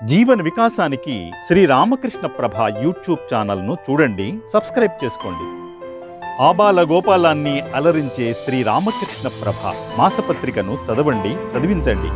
జీవన వికాసానికి శ్రీ రామకృష్ణ ప్రభ యూట్యూబ్ ఛానల్ను చూడండి, సబ్స్క్రైబ్ చేసుకోండి. ఆబాల గోపాలాన్ని అలరించే శ్రీ రామకృష్ణ ప్రభ మాసపత్రికను చదవండి, చదివించండి.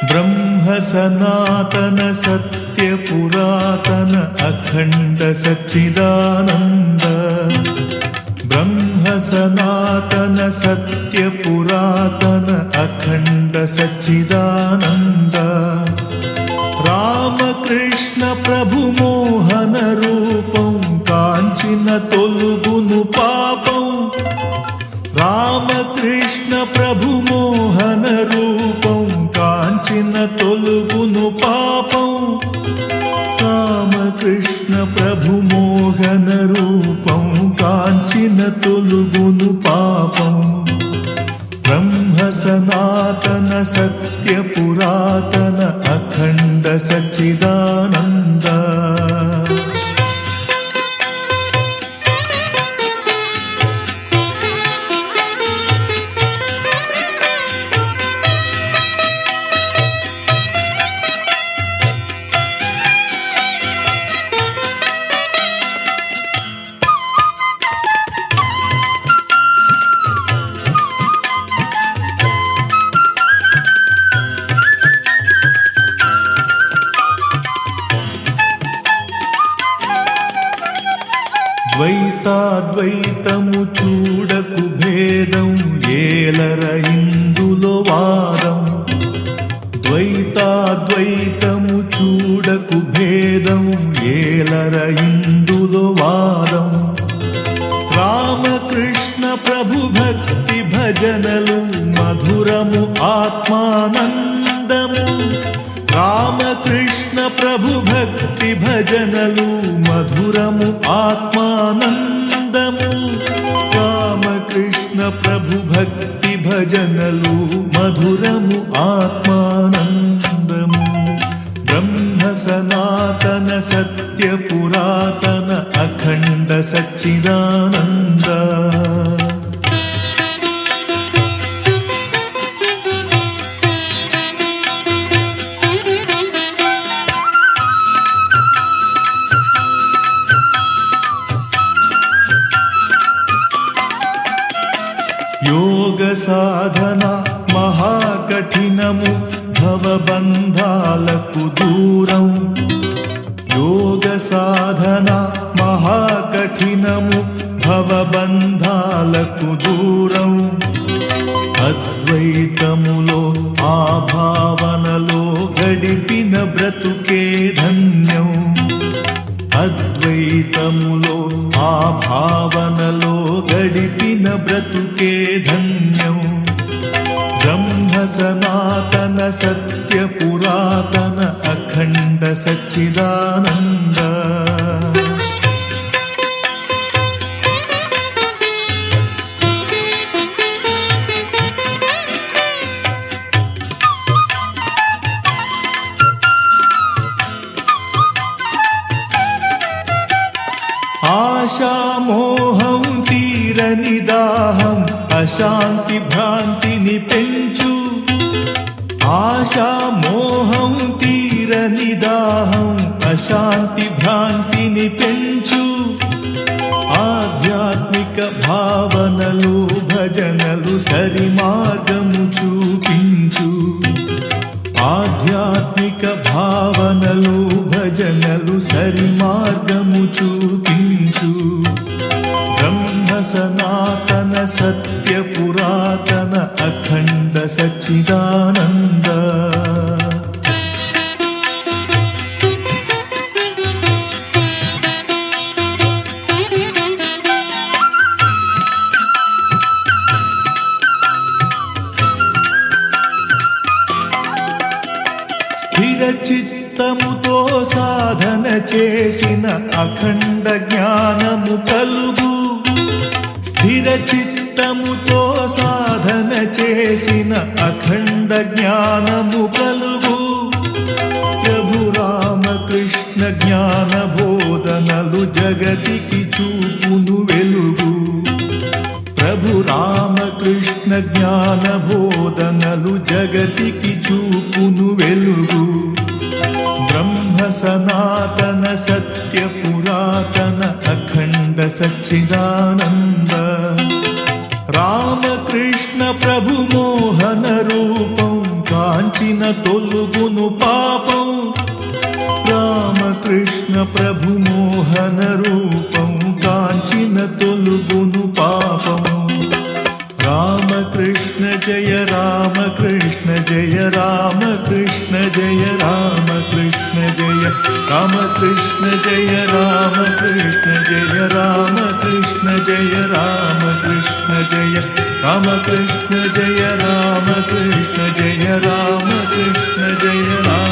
ब्रह्म सनातन सत्य पुरातन अखंड सच्चिदानंद। ब्रह्म सनातन सत्य पुरातन अखंड सच्चिदानंद। रामकृष्ण प्रभु मोहन रूपं कांचिन तोलुगुनु पापं। रामकृष्ण प्रभु मोहन रूपं कांचिन तोलुगुनु पापं। रामकृष्ण प्रभु मोहन रूपं कांचिन तोलुगुनु पापं। ब्रह्म सनातन सत्य पुरातन अखंड सच्चिदानंद। ద్వైతాద్వైతము చూడకు భేదం ఏలర ఇందులో వాదం। ద్వైతాద్వైతము చూడకు భేదం ఏలర ఇందులో వాదం। రామకృష్ణ ప్రభు భక్తి భజనలు మధురము ఆత్మానందము। రామకృష్ణ ప్రభు భక్తి భజనలు మధురము ఆత్మానందము। రామకృష్ణ ప్రభు భక్తి భజనలు మధురము ఆత్మానందము। బ్రహ్మ సనాతన సత్య పురాతన అఖండ సచ్చిదానంద। యోగ సాధన మహాకఠినము భవబంధాలకు దూరం। యోగ సాధన మహాకఠినము భవబంధాలకు దూరం। అద్వైతములో ఆ భావనలో గడిపిన బ్రతుకే ధన్యం। అద్వైతములో ఆ భావనలో గడిపిన బ్రతుకే ధన్యం। బ్రహ్మ సనాతన సత్య పురాతన అఖండ సచ్చిదానంద। ఆశామోహం తీరని దాహం అశాంతి భ్రాంతిని పెంచు। ఆశామోహం తీరని దాహం అశాంతి భ్రాంతిని పెంచు। ఆధ్యాత్మిక భావనలు భజనలు సరి మార్గము చూపించు। ఆధ్యాత్మిక భావనలు భజనలు సరి మార్గము చూపించు। బ్రహ్మ సనాతన సత్య పురాతన అఖండ సచ్చిదానంద। చిత్తముతో సాధన చేసిన అఖండ జ్ఞానము కలుగు. స్థిర చిత్తముతో సాధన చేసిన అఖండ జ్ఞానము కలుగు. ప్రభు రామకృష్ణ జ్ఞాన బోధనలు జగతికి చూపును వెలుగు. ప్రభు రామకృష్ణ జ్ఞాన బోధనలు జగతికి చూపును వెలుగు. బ్రహ్మ సనాతన సత్య పురాతన అఖండ సచ్చిదానంద రామకృష్ణ ప్రభు మోహన రూపం కాంచిన తొలుగును పాపం. రామకృష్ణ ప్రభు మోహన రూపం కాంచిన తొలుగును పాపం. రామకృష్ణ జయ రామకృష్ణ జయ రామకృష్ణ జయ రామకృష్ణ జయ రామకృష్ణ జయ రామకృష్ణ జయ రామకృష్ణ జయ రామకృష్ణ జయ రామకృష్ణ జయ రామకృష్ణ జయ రామకృష్ణ జయ రామ